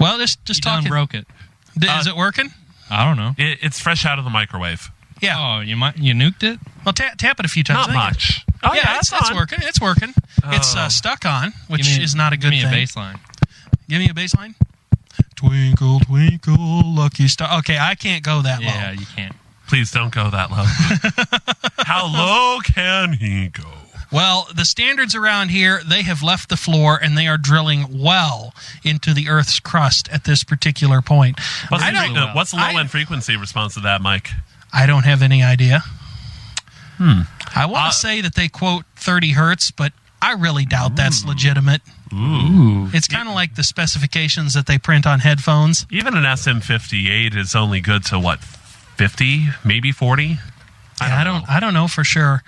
Well, just talking. Broke it. Is it working? I don't know. It's fresh out of the microwave. Yeah. Oh, you nuked it? Well, tap it a few times. Not much. Oh, yeah, it's working. It's working. It's stuck on, which is not a good thing. Give me a baseline. Give me a baseline. Twinkle, twinkle, lucky star. Okay, I can't go that low. Yeah, you can't. Please don't go that low. How low can he go? Well, the standards around here, they have left the floor, and they are drilling well into the Earth's crust at this particular point. What's the low-end frequency response to that, Mike? I don't have any idea. I want to say that they quote 30 hertz, but I really doubt that's legitimate. Ooh. It's kind of like the specifications that they print on headphones. Even an SM58 is only good to, 50, maybe 40? I don't know for sure.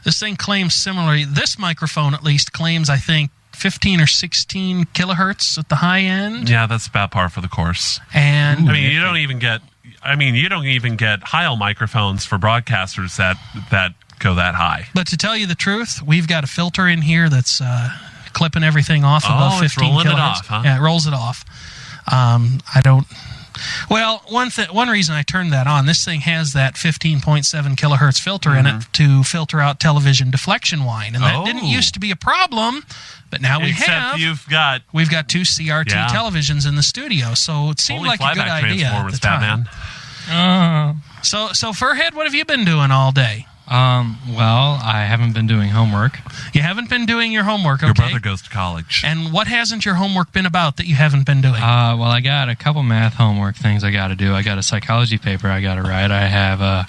This thing claims similarly. This microphone, at least, claims, I think, 15 or 16 kilohertz at the high end. Yeah, that's about par for the course. And you don't even get Heil microphones for broadcasters that go that high. But to tell you the truth, we've got a filter in here that's clipping everything off above 15 it's rolling kilohertz. It off, huh? Yeah, it rolls it off. Well, one reason I turned that on, this thing has that 15.7 kilohertz filter in it to filter out television deflection whine, and that didn't used to be a problem, but now we have. We've got two CRT televisions in the studio, so it seemed like a good idea at the time. So Furhead, what have you been doing all day? Well, I haven't been doing homework. You haven't been doing your homework, okay? Your brother goes to college. And what hasn't your homework been about that you haven't been doing? Well, I got a couple math homework things I got to do. I got a psychology paper I got to write. I have a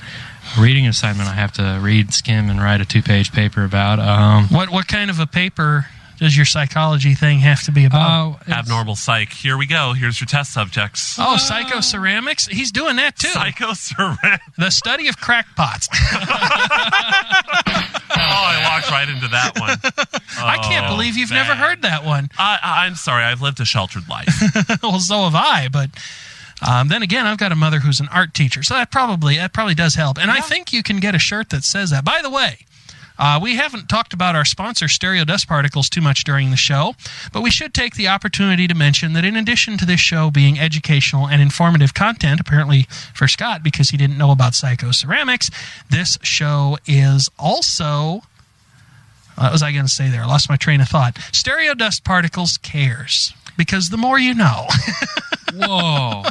reading assignment I have to read, skim, and write a 2-page paper about. What kind of a paper does your psychology thing have to be about? Abnormal psych. Here we go. Here's your test subjects. Oh, psychoceramics? He's doing that, too. Psychoceramics. The study of crackpots. I walked right into that one. I can't believe you've never heard that one. I'm sorry. I've lived a sheltered life. Well, so have I, but then again, I've got a mother who's an art teacher, so that probably does help. And I think you can get a shirt that says that. By the way, we haven't talked about our sponsor, Stereo Dust Particles, too much during the show, but we should take the opportunity to mention that in addition to this show being educational and informative content, apparently for Scott because he didn't know about psychoceramics, this show is also... what was I going to say there? I lost my train of thought. Stereo Dust Particles cares, because the more you know. Whoa.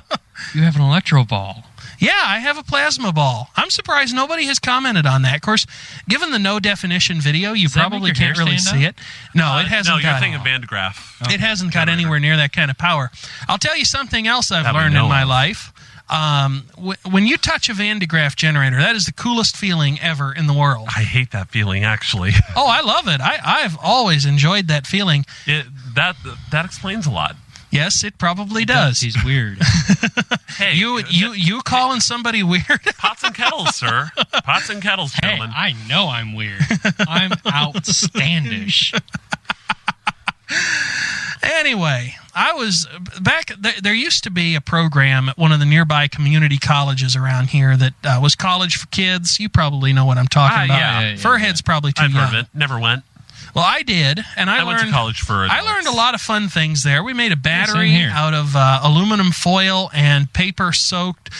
You have an electro ball. Yeah, I have a plasma ball. I'm surprised nobody has commented on that. Of course, given the no-definition video, you probably can't really see it. No, it hasn't got... No, you're thinking Van de Graaff. It hasn't got anywhere near that kind of power. I'll tell you something else I've learned in my life. When you touch a Van de Graaff generator, that is the coolest feeling ever in the world. I hate that feeling, actually. Oh, I love it. I've always enjoyed that feeling. That explains a lot. Yes, it probably does. He's weird. Hey, you calling somebody weird? Pots and kettles, sir. Pots and kettles, gentlemen. Hey, I know I'm weird. I'm outstandish. Anyway, I was back. There used to be a program at one of the nearby community colleges around here that was College for Kids. You probably know what I'm talking about. Yeah. Furhead's probably too young. I've heard of it. Never went. Well, I did, and I went to college for adults. I learned a lot of fun things there. We made a battery out of aluminum foil and paper soaked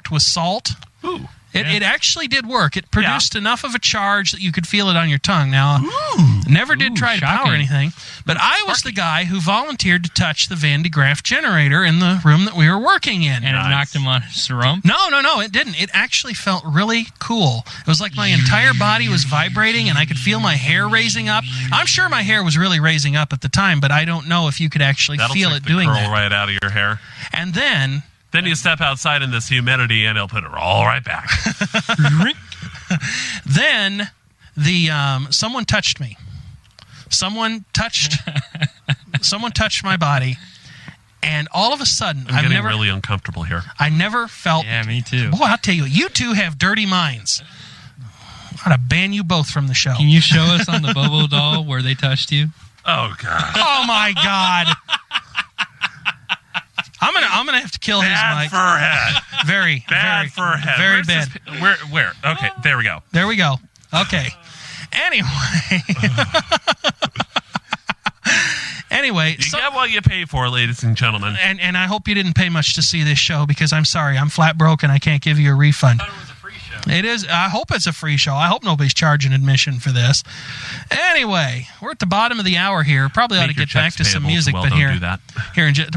with salt. Ooh. It actually did work. It produced enough of a charge that you could feel it on your tongue. Now, never did try to power anything, but I was the guy who volunteered to touch the Van de Graaff generator in the room that we were working in. And it knocked him on his rump? No, it didn't. It actually felt really cool. It was like my entire body was vibrating, and I could feel my hair raising up. I'm sure my hair was really raising up at the time, but I don't know if you could actually feel it doing that. That'll take the curl right out of your hair. And then you step outside in this humidity, and it'll put it all right back. Then someone touched me. Someone touched my body, and all of a sudden, I'm getting really uncomfortable here. I never felt. Yeah, me too. Boy, I'll tell you, you two have dirty minds. I'm gonna ban you both from the show. Can you show us on the Bobo doll where they touched you? Oh God! Oh my God! I'm gonna have to kill his mic. Furhead. Very bad Furhead. Very bad. Where? Okay, there we go. There we go. Okay. Anyway. Anyway, you get what you pay for, ladies and gentlemen. And I hope you didn't pay much to see this show, because I'm sorry, I'm flat broke and I can't give you a refund. I thought it was a free show. It is. I hope it's a free show. I hope nobody's charging admission for this. Anyway, we're at the bottom of the hour here. Probably ought to get back to some music, but don't do that.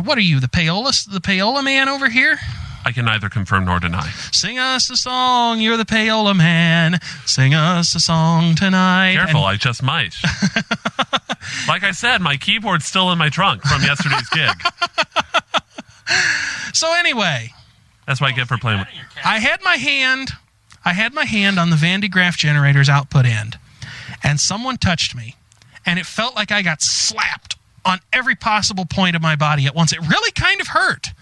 What are you, the payola man over here? I can neither confirm nor deny. Sing us a song, you're the payola man. Sing us a song tonight. Careful, I just might. Like I said, my keyboard's still in my trunk from yesterday's gig. So anyway, that's what I get for playing with. I had my hand on the Van de Graaff generator's output end, and someone touched me, and it felt like I got slapped on every possible point of my body at once. It really kind of hurt.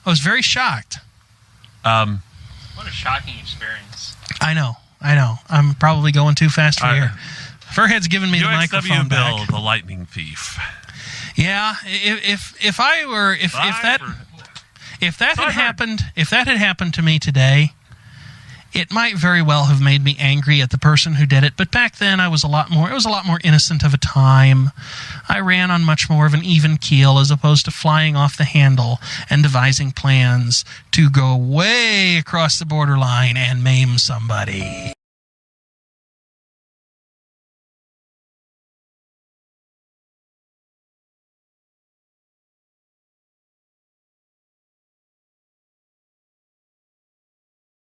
I was very shocked. What a shocking experience. I know. I'm probably going too fast for here. Furhead's giving me the microphone back. uxwbill, the lightning thief. Yeah, if that had happened to me today, it might very well have made me angry at the person who did it. But back then, it was a lot more innocent of a time. I ran on much more of an even keel, as opposed to flying off the handle and devising plans to go way across the borderline and maim somebody.